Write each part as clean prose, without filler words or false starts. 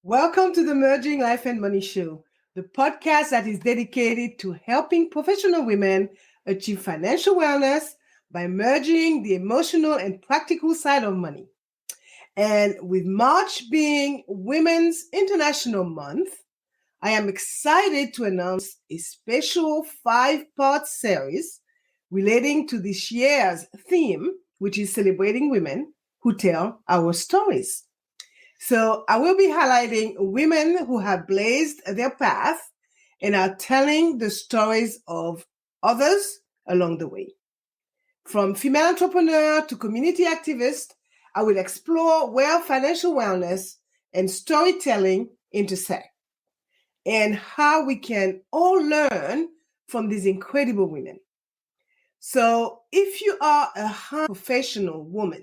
Welcome to the Merging Life and Money Show, the podcast that is dedicated to helping professional women achieve financial wellness by merging the emotional and practical side of money. And with March being Women's International Month, I am excited to announce a special 5-part series relating to this year's theme, which is celebrating women who tell our stories. So I will be highlighting women who have blazed their path and are telling the stories of others along the way. From female entrepreneur to community activist, I will explore where financial wellness and storytelling intersect and how we can all learn from these incredible women. So if you are a high professional woman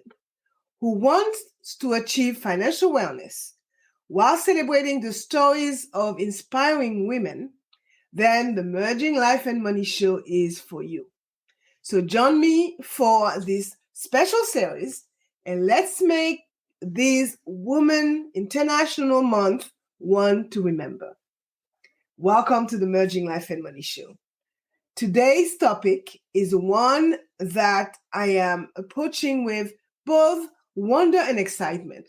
who wants to achieve financial wellness while celebrating the stories of inspiring women, then the Merging Life and Money Show is for you. So join me for this special series and let's make this Women International Month one to remember. Welcome to the Merging Life and Money Show. Today's topic is one that I am approaching with both wonder and excitement.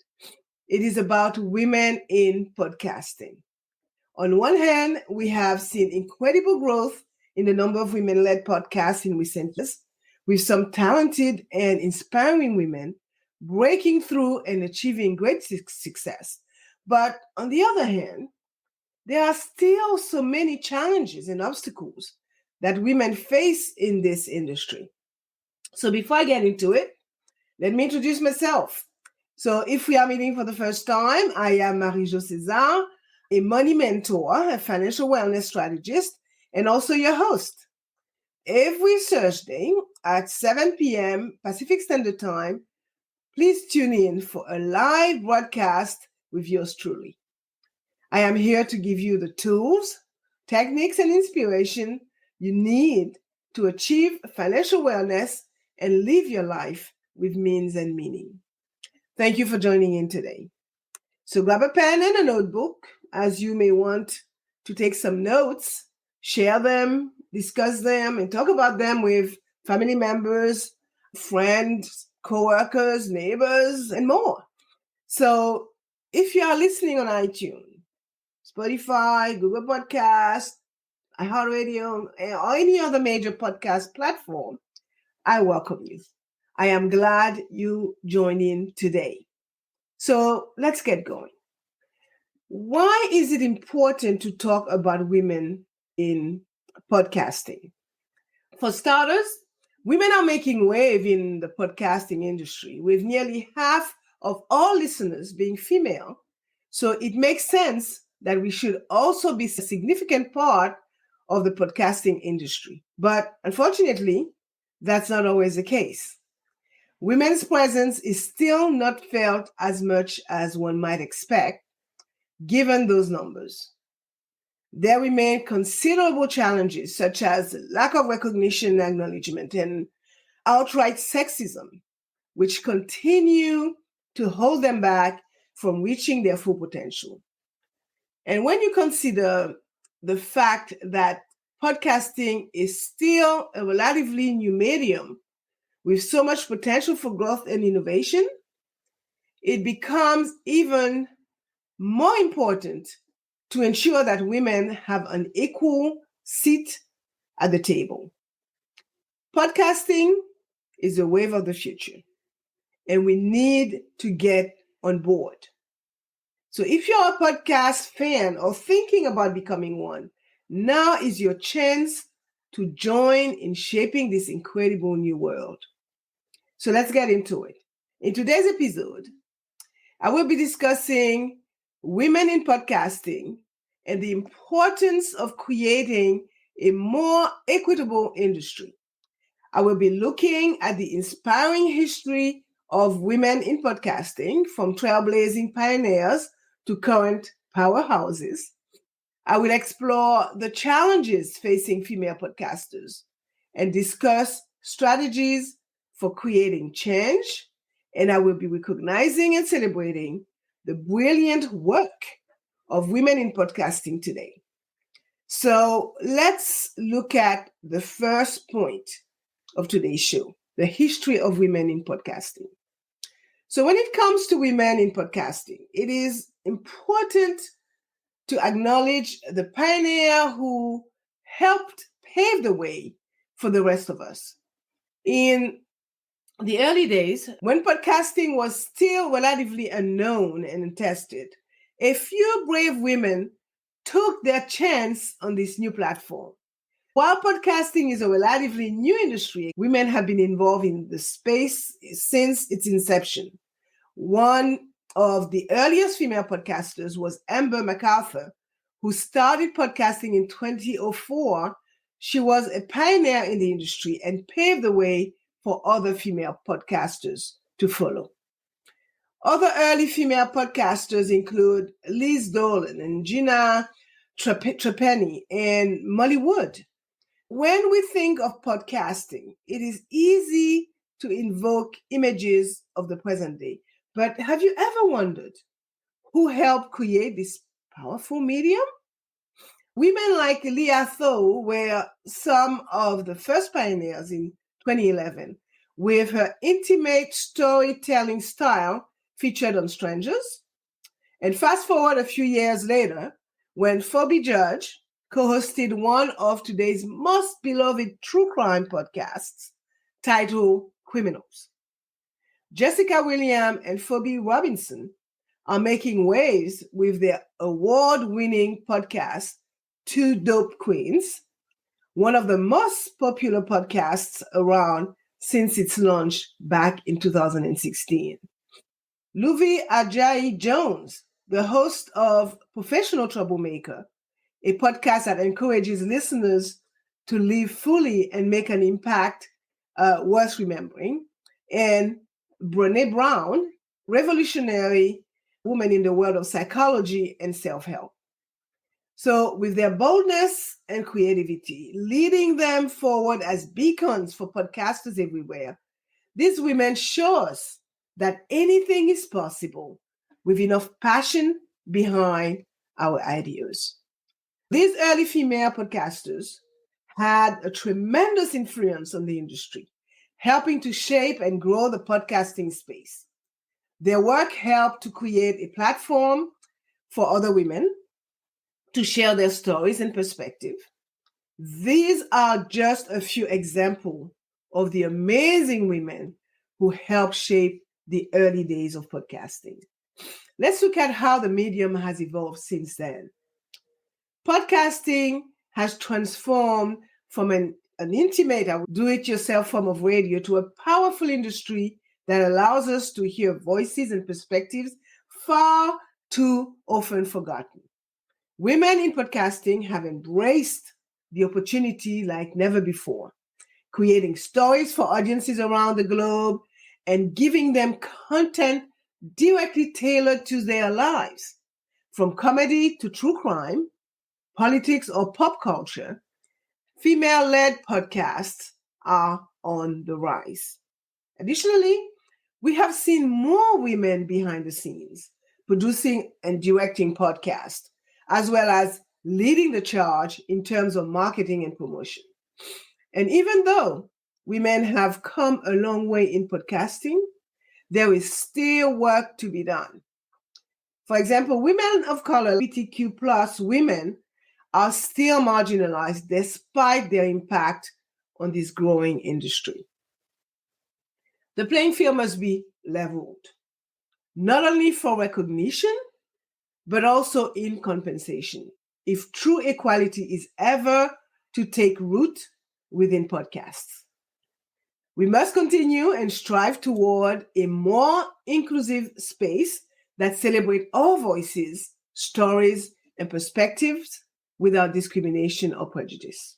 It is about women in podcasting. On one hand, we have seen incredible growth in the number of women-led podcasts in recent years, with some talented and inspiring women breaking through and achieving great success. But on the other hand, there are still so many challenges and obstacles that women face in this industry. So before I get into it, let me introduce myself. So if we are meeting for the first time, I am Marie-Jo César, a money mentor, a financial wellness strategist, and also your host. Every Thursday at 7 p.m. Pacific Standard Time, please tune in for a live broadcast with yours truly. I am here to give you the tools, techniques, and inspiration you need to achieve financial wellness and live your life with means and meaning. Thank you for joining in today. So grab a pen and a notebook as you may want to take some notes, share them, discuss them, and talk about them with family members, friends, co-workers, neighbors, and more. So if you are listening on iTunes, Spotify, Google Podcasts, iHeartRadio, or any other major podcast platform, I welcome you. I am glad you joined in today. So let's get going. Why is it important to talk about women in podcasting? For starters, women are making wave in the podcasting industry, with nearly half of all listeners being female. So it makes sense that we should also be a significant part of the podcasting industry. But unfortunately, that's not always the case. Women's presence is still not felt as much as one might expect, given those numbers. There remain considerable challenges, such as lack of recognition and acknowledgement and outright sexism, which continue to hold them back from reaching their full potential. And when you consider the fact that podcasting is still a relatively new medium with so much potential for growth and innovation, it becomes even more important to ensure that women have an equal seat at the table. Podcasting is the wave of the future, and we need to get on board. So if you're a podcast fan or thinking about becoming one, now is your chance to join in shaping this incredible new world. So let's get into it. In today's episode, I will be discussing women in podcasting and the importance of creating a more equitable industry. I will be looking at the inspiring history of women in podcasting, from trailblazing pioneers to current powerhouses. I will explore the challenges facing female podcasters and discuss strategies for creating change. And I will be recognizing and celebrating the brilliant work of women in podcasting today. So let's look at the first point of today's show, the history of women in podcasting. So when it comes to women in podcasting, it is important to acknowledge the pioneer who helped pave the way for the rest of us. In the early days, when podcasting was still relatively unknown and untested, a few brave women took their chance on this new platform. While podcasting is a relatively new industry, women have been involved in the space since its inception. One of the earliest female podcasters was Amber MacArthur, who started podcasting in 2004. She was a pioneer in the industry and paved the way for other female podcasters to follow. Other early female podcasters include Liz Dolan and Gina Trapani and Molly Wood. When we think of podcasting, it is easy to invoke images of the present day. But have you ever wondered who helped create this powerful medium? Women like Leah Tho were some of the first pioneers in 2011 with her intimate storytelling style featured on Strangers. And fast forward a few years later, when Phoebe Judge co-hosted one of today's most beloved true crime podcasts titled Criminals. Jessica William and Phoebe Robinson are making waves with their award-winning podcast, Two Dope Queens, one of the most popular podcasts around since its launch back in 2016. Luvi Ajayi-Jones, the host of Professional Troublemaker, a podcast that encourages listeners to live fully and make an impact worth remembering, and Brené Brown, revolutionary woman in the world of psychology and self-help. So with their boldness and creativity, leading them forward as beacons for podcasters everywhere, these women show us that anything is possible with enough passion behind our ideas. These early female podcasters had a tremendous influence on the industry, helping to shape and grow the podcasting space. Their work helped to create a platform for other women to share their stories and perspective. These are just a few examples of the amazing women who helped shape the early days of podcasting. Let's look at how the medium has evolved since then. Podcasting has transformed from an intimate, do-it-yourself form of radio to a powerful industry that allows us to hear voices and perspectives far too often forgotten. Women in podcasting have embraced the opportunity like never before, creating stories for audiences around the globe and giving them content directly tailored to their lives. From comedy to true crime, politics, or pop culture, female-led podcasts are on the rise. Additionally, we have seen more women behind the scenes producing and directing podcasts, as well as leading the charge in terms of marketing and promotion. And even though women have come a long way in podcasting, there is still work to be done. For example, women of color, LGBTQ plus women, are still marginalized despite their impact on this growing industry. The playing field must be leveled, not only for recognition, but also in compensation, if true equality is ever to take root within podcasts. We must continue and strive toward a more inclusive space that celebrates all voices, stories, and perspectives without discrimination or prejudice.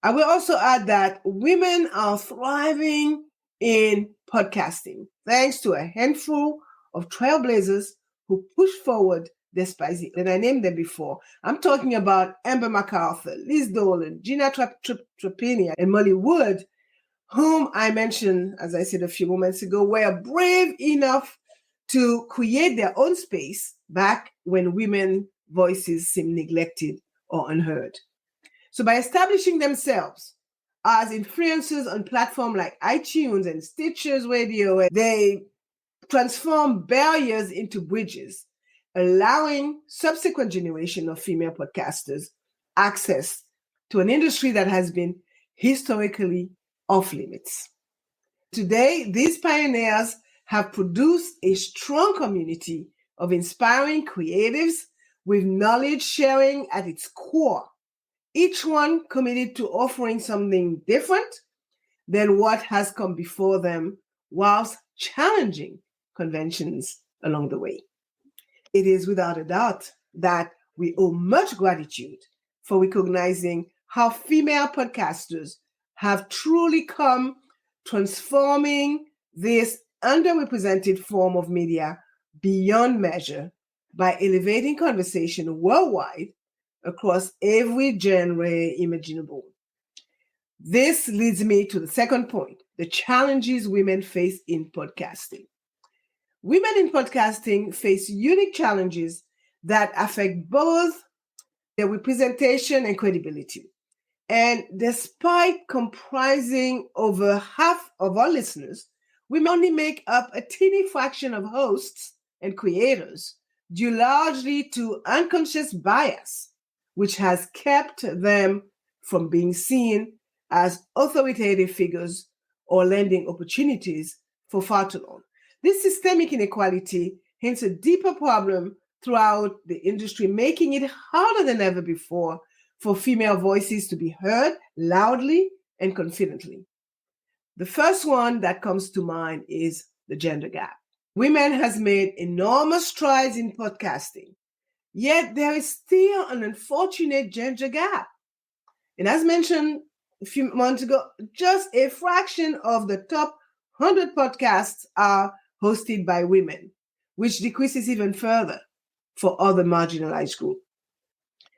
I will also add that women are thriving in podcasting thanks to a handful of trailblazers who push forward despising, and I named them before. I'm talking about Amber MacArthur, Liz Dolan, Gina Trapani, and Molly Wood, whom I mentioned, as I said a few moments ago, were brave enough to create their own space back when women's voices seemed neglected or unheard. So by establishing themselves as influencers on platforms like iTunes and Stitcher's Radio, they transform barriers into bridges, allowing subsequent generation of female podcasters access to an industry that has been historically off limits. Today, these pioneers have produced a strong community of inspiring creatives with knowledge sharing at its core, each one committed to offering something different than what has come before them, whilst challenging conventions along the way. It is without a doubt that we owe much gratitude for recognizing how female podcasters have truly come transforming this underrepresented form of media beyond measure by elevating conversation worldwide across every genre imaginable. This leads me to the second point, the challenges women face in podcasting. Women in podcasting face unique challenges that affect both their representation and credibility. And despite comprising over half of our listeners, women only make up a teeny fraction of hosts and creators, due largely to unconscious bias, which has kept them from being seen as authoritative figures or lending opportunities for far too long. This systemic inequality hints a deeper problem throughout the industry, making it harder than ever before for female voices to be heard loudly and confidently. The first one that comes to mind is the gender gap. Women has made enormous strides in podcasting, yet there is still an unfortunate gender gap. And as mentioned a few months ago, just a fraction of the top 100 podcasts are hosted by women, which decreases even further for other marginalized groups.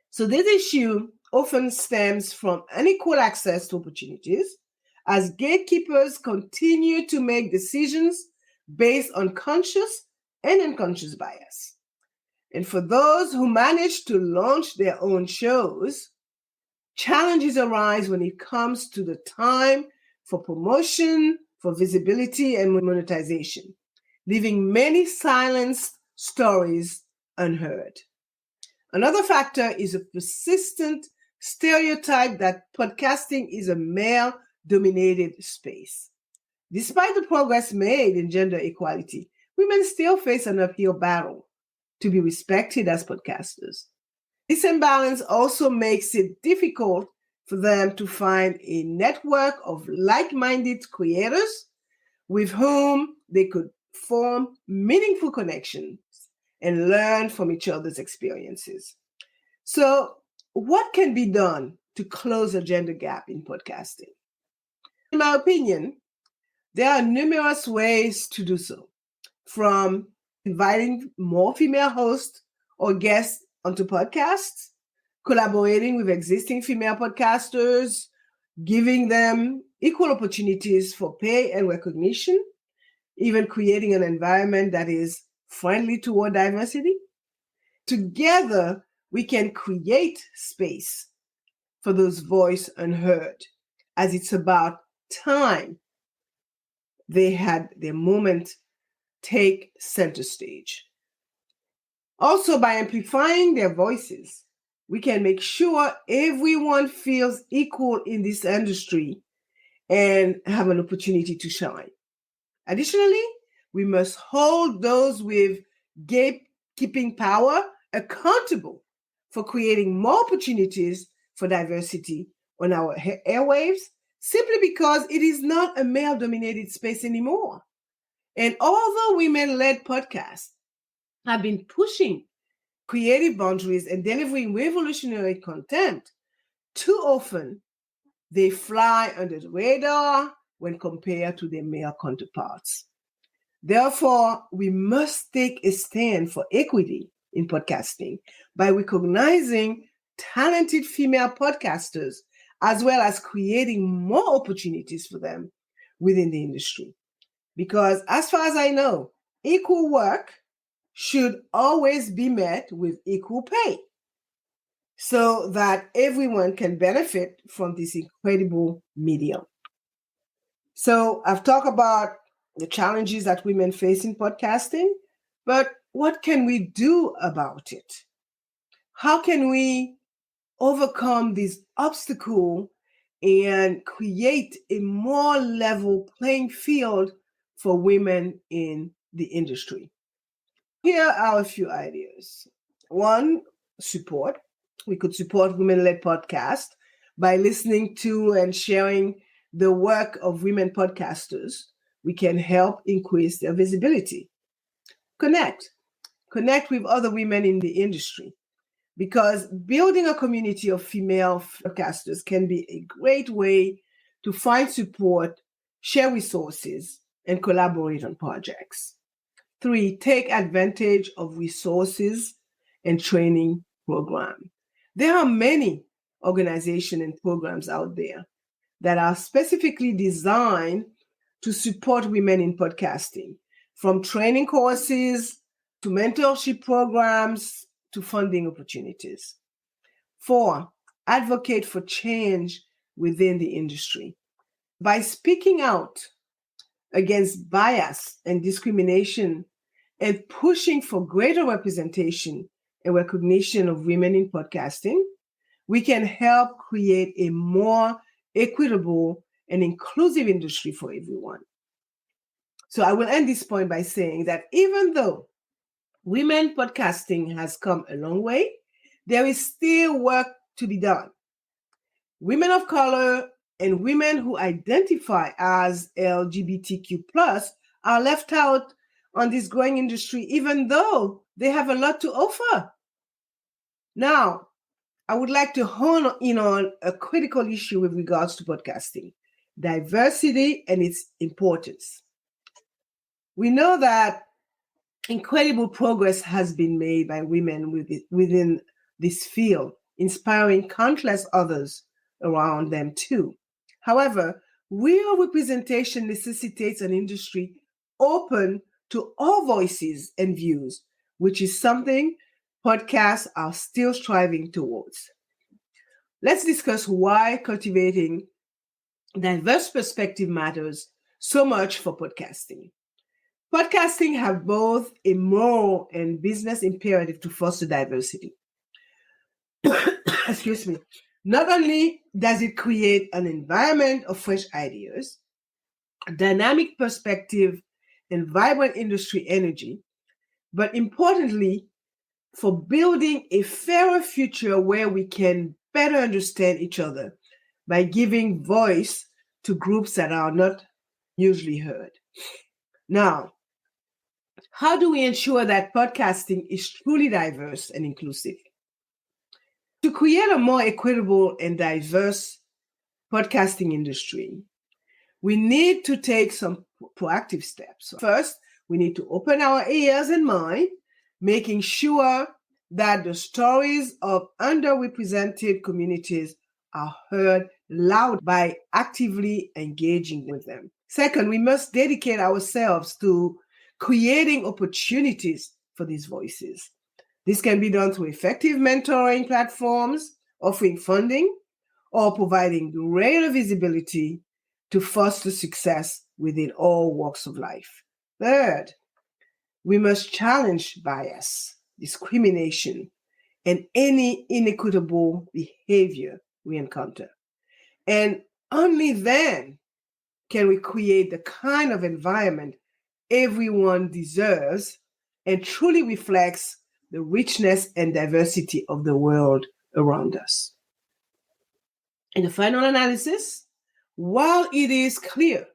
So this issue often stems from unequal access to opportunities as gatekeepers continue to make decisions based on conscious and unconscious bias. And for those who manage to launch their own shows, challenges arise when it comes to the time for promotion, for visibility, and monetization, leaving many silenced stories unheard. Another factor is a persistent stereotype that podcasting is a male-dominated space. Despite the progress made in gender equality, women still face an uphill battle to be respected as podcasters. This imbalance also makes it difficult for them to find a network of like-minded creators with whom they could form meaningful connections and learn from each other's experiences. So, what can be done to close a gender gap in podcasting? In my opinion, there are numerous ways to do so, from inviting more female hosts or guests onto podcasts, collaborating with existing female podcasters, giving them equal opportunities for pay and recognition, even creating an environment that is friendly toward diversity. Together, we can create space for those voices unheard, as it's about time they had their moment take center stage. Also, by amplifying their voices, we can make sure everyone feels equal in this industry and have an opportunity to shine. Additionally, we must hold those with gatekeeping power accountable for creating more opportunities for diversity on our airwaves, simply because it is not a male-dominated space anymore. And although women-led podcasts have been pushing creative boundaries and delivering revolutionary content, too often they fly under the radar when compared to their male counterparts. Therefore, we must take a stand for equity in podcasting by recognizing talented female podcasters, as well as creating more opportunities for them within the industry. Because as far as I know, equal work should always be met with equal pay so that everyone can benefit from this incredible medium. So I've talked about the challenges that women face in podcasting, but what can we do about it? How can we overcome this obstacle and create a more level playing field for women in the industry? Here are a few ideas. One, support. We could support women-led podcasts by listening to and sharing the work of women podcasters. We can help increase their visibility. Connect with other women in the industry, because building a community of female podcasters can be a great way to find support, share resources, and collaborate on projects. 3, take advantage of resources and training programs. There are many organizations and programs out there that are specifically designed to support women in podcasting, from training courses to mentorship programs to funding opportunities. 4, advocate for change within the industry. By speaking out against bias and discrimination and pushing for greater representation and recognition of women in podcasting, we can help create a more equitable and inclusive industry for everyone. So I will end this point by saying that even though women podcasting has come a long way, there is still work to be done. Women of color and women who identify as LGBTQ+ are left out on this growing industry, even though they have a lot to offer. Now, I would like to hone in on a critical issue with regards to podcasting: diversity and its importance. We know that incredible progress has been made by women within this field, inspiring countless others around them too. However, real representation necessitates an industry open to all voices and views, which is something podcasts are still striving towards. Let's discuss why cultivating diverse perspective matters so much for podcasting. Podcasting have both a moral and business imperative to foster diversity. Excuse me. Not only does it create an environment of fresh ideas, dynamic perspective, and vibrant industry energy, but importantly, for building a fairer future where we can better understand each other by giving voice to groups that are not usually heard. Now, how do we ensure that podcasting is truly diverse and inclusive? To create a more equitable and diverse podcasting industry, we need to take some proactive steps. First, we need to open our ears and mind, making sure that the stories of underrepresented communities are heard loud by actively engaging with them. Second, we must dedicate ourselves to creating opportunities for these voices. This can be done through effective mentoring platforms, offering funding, or providing greater visibility to foster success within all walks of life. Third, we must challenge bias, discrimination, and any inequitable behavior we encounter. And only then can we create the kind of environment everyone deserves and truly reflects the richness and diversity of the world around us. In the final analysis, while it is clear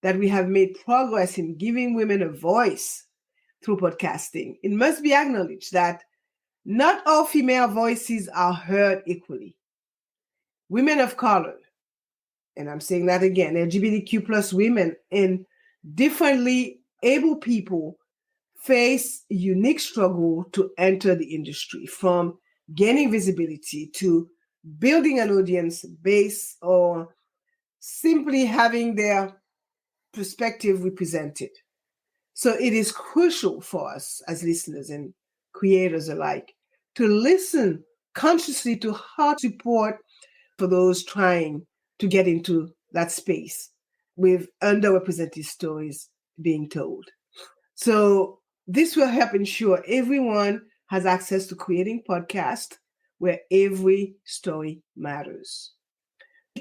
that we have made progress in giving women a voice through podcasting, it must be acknowledged that not all female voices are heard equally. Women of color, and I'm saying that again, LGBTQ+ women and differently able people face unique struggle to enter the industry, from gaining visibility to building an audience base or simply having their perspective represented. So it is crucial for us as listeners and creators alike to listen consciously to how to support for those trying to get into that space with underrepresented stories being told. So this will help ensure everyone has access to creating podcasts where every story matters.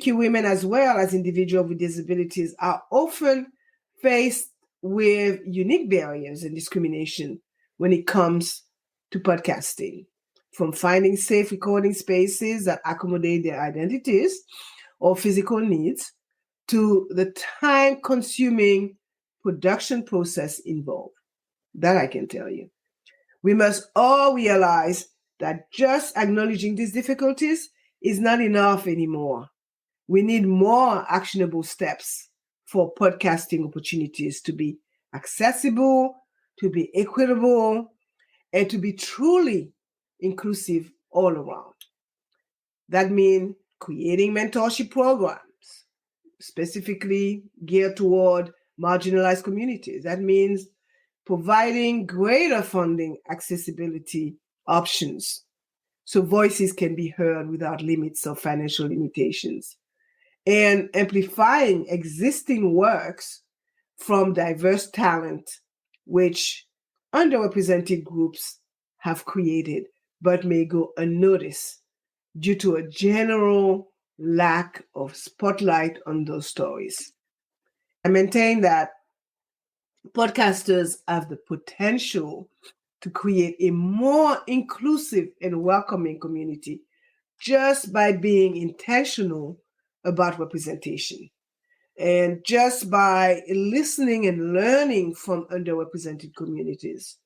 Women as well as individuals with disabilities are often faced with unique barriers and discrimination when it comes to podcasting, from finding safe recording spaces that accommodate their identities or physical needs to the time-consuming production process involved. That I can tell you. We must all realize that just acknowledging these difficulties is not enough anymore. We need more actionable steps for podcasting opportunities to be accessible, to be equitable, and to be truly inclusive all around. That means creating mentorship programs, specifically geared toward marginalized communities. That means providing greater funding accessibility options so voices can be heard without limits or financial limitations, and amplifying existing works from diverse talent, which underrepresented groups have created but may go unnoticed due to a general lack of spotlight on those stories. I maintain that podcasters have the potential to create a more inclusive and welcoming community just by being intentional about representation and just by listening and learning from underrepresented communities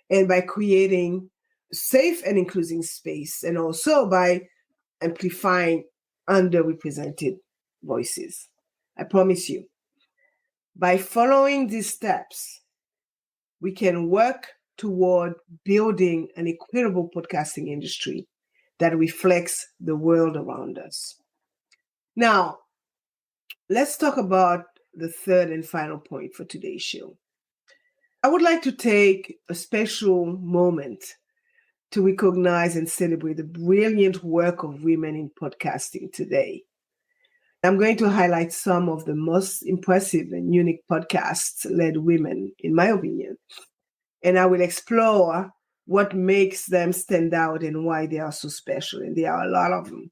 and by creating safe and inclusive space and also by amplifying underrepresented voices. I promise you, by following these steps, we can work toward building an equitable podcasting industry that reflects the world around us. Now, let's talk about the third and final point for today's show. I would like to take a special moment to recognize and celebrate the brilliant work of women in podcasting today. I'm going to highlight some of the most impressive and unique podcasts-led women, in my opinion, and I will explore what makes them stand out and why they are so special, and there are a lot of them.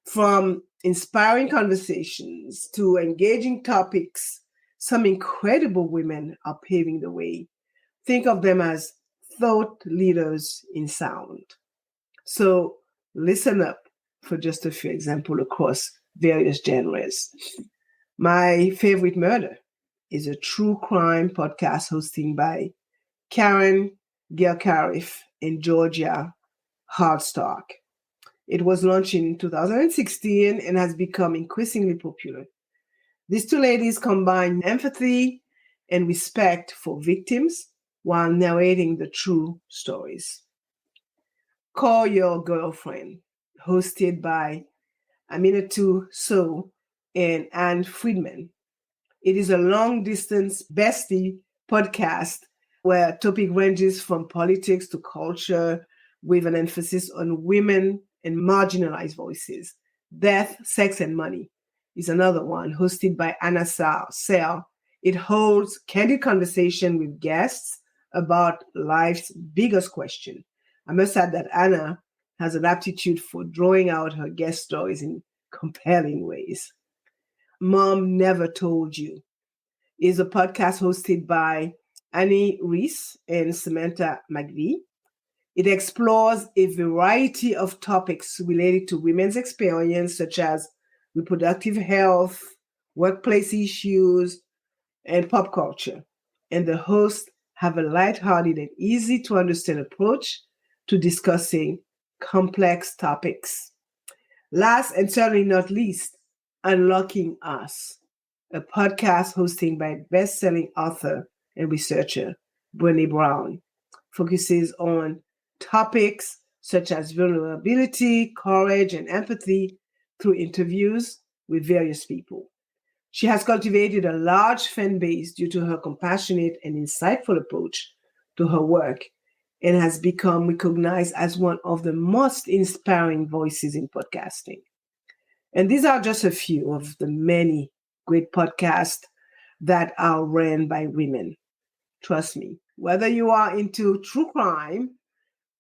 From inspiring conversations to engaging topics, some incredible women are paving the way. Think of them as thought leaders in sound. So listen up for just a few examples across various genres. My favorite murder is a true crime podcast hosted by Karen Gilcariff and Georgia Hardstock. It was launched in 2016 and has become increasingly popular. These two ladies combine empathy and respect for victims while narrating the true stories. Call Your Girlfriend, hosted by Aminatu Sow and Anne Friedman. It is a long-distance bestie podcast where topic ranges from politics to culture with an emphasis on women and marginalized voices. Death, Sex, and Money is another one, hosted by Anna Sale. It holds candid conversation with guests about life's biggest question. I must add that Anna has an aptitude for drawing out her guest stories in compelling ways. Mom Never Told You is a podcast hosted by Annie Reese and Samantha McVie. It explores a variety of topics related to women's experience, such as reproductive health, workplace issues, and pop culture. And the hosts have a lighthearted and easy to understand approach to discussing complex topics. Last and certainly not least, Unlocking Us, a podcast hosted by best-selling author and researcher Brené Brown, focuses on topics such as vulnerability, courage, and empathy through interviews with various people. She has cultivated a large fan base due to her compassionate and insightful approach to her work and has become recognized as one of the most inspiring voices in podcasting. And these are just a few of the many great podcasts that are ran by women. Trust me, whether you are into true crime,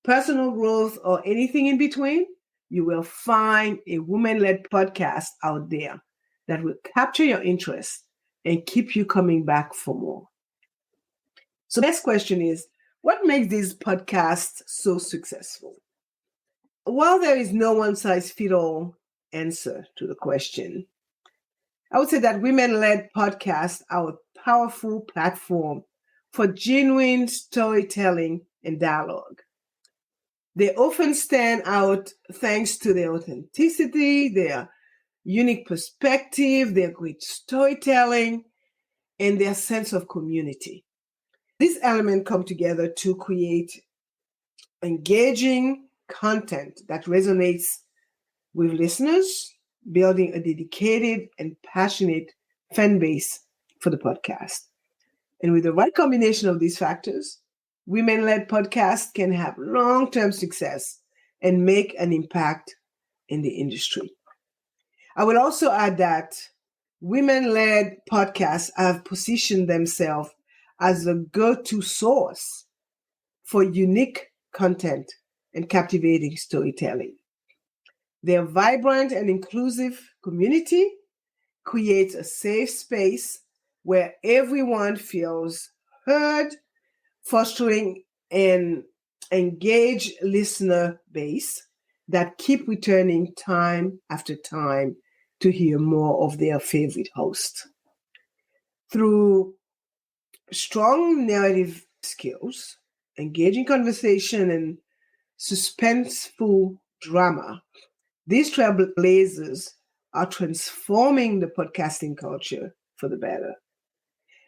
personal growth, or anything in between, you will find a woman led podcast out there that will capture your interest and keep you coming back for more. So, the next question is, what makes these podcasts so successful? While there is no one size fits all answer to the question, I would say that women led podcasts are a powerful platform for genuine storytelling and dialogue. They often stand out thanks to their authenticity, their unique perspective, their great storytelling, and their sense of community. These elements come together to create engaging content that resonates with listeners, building a dedicated and passionate fan base for the podcast. And with the right combination of these factors, women led podcasts can have long term success and make an impact in the industry. I would also add that women led podcasts have positioned themselves as a go to source for unique content and captivating storytelling. Their vibrant and inclusive community creates a safe space where everyone feels heard, fostering an engaged listener base that keep returning time after time to hear more of their favorite host. Through strong narrative skills, engaging conversation, and suspenseful drama, these trailblazers are transforming the podcasting culture for the better.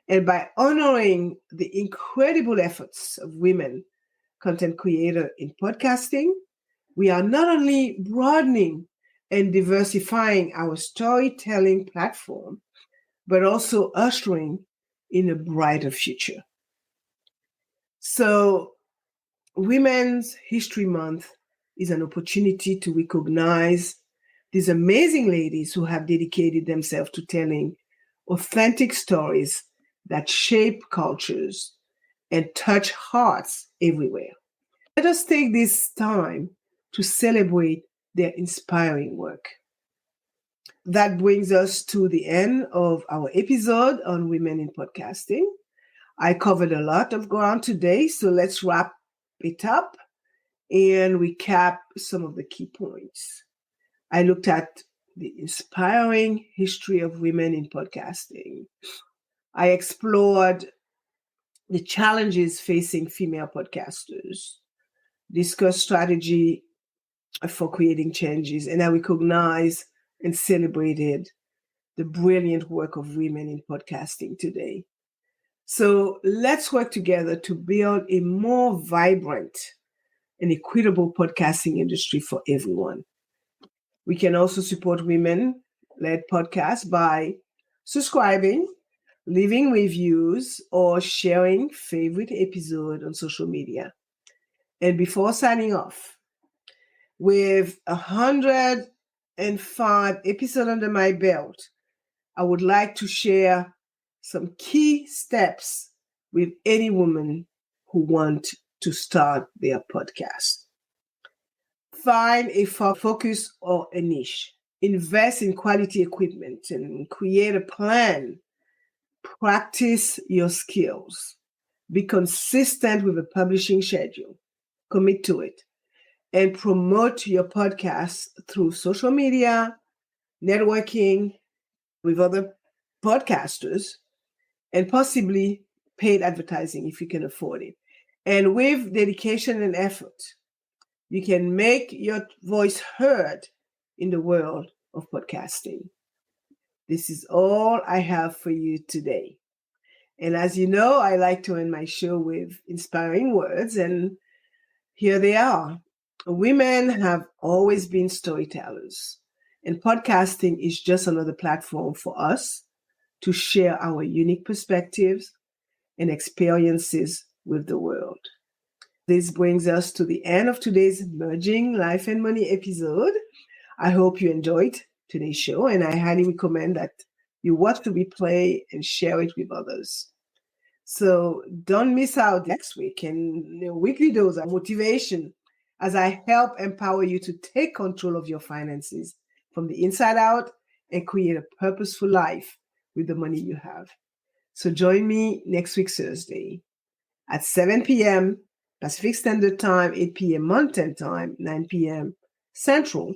And by honoring the incredible efforts of women content creators in podcasting, we are not only broadening and diversifying our storytelling platform, but also ushering in a brighter future. So, Women's History Month is an opportunity to recognize these amazing ladies who have dedicated themselves to telling authentic stories that shape cultures and touch hearts everywhere. Let us take this time to celebrate their inspiring work. That brings us to the end of our episode on women in podcasting. I covered a lot of ground today, so let's wrap it up and recap some of the key points. I looked at the inspiring history of women in podcasting. I explored the challenges facing female podcasters, discussed strategy for creating changes, and I recognized and celebrated the brilliant work of women in podcasting today. So let's work together to build a more vibrant and equitable podcasting industry for everyone. We can also support women-led podcasts by subscribing, leaving reviews, or sharing favorite episode on social media. And before signing off, with 105 episodes under my belt, I would like to share some key steps with any woman who want to start their podcast. Find a focus or a niche. Invest in quality equipment and create a plan. Practice your skills. Be consistent with a publishing schedule. Commit to it. And promote your podcast through social media, networking with other podcasters, and possibly paid advertising if you can afford it. And with dedication and effort, you can make your voice heard in the world of podcasting. This is all I have for you today. And as you know, I like to end my show with inspiring words, and here they are. Women have always been storytellers, and podcasting is just another platform for us to share our unique perspectives and experiences with the world. This brings us to the end of today's Merging Life and Money episode. I hope you enjoyed today's show, and I highly recommend that you watch the replay and share it with others. So don't miss out next week and weekly dose of motivation as I help empower you to take control of your finances from the inside out and create a purposeful life with the money you have. So join me next week, Thursday at 7 p.m. Pacific Standard Time, 8 p.m. Mountain Time, 9 p.m. Central,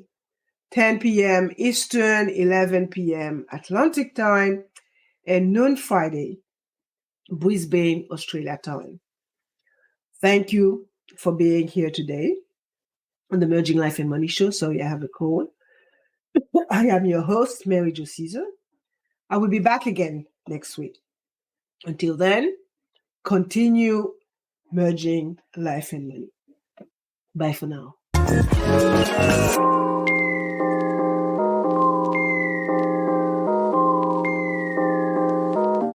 10 p.m. Eastern, 11 p.m. Atlantic Time, and noon Friday, Brisbane, Australia time. Thank you for being here today on the Merging Life and Money Show. Sorry, I have a cold. I am your host, Mary Jo Caesar. I will be back again next week. Until then, continue merging life and money. Bye for now.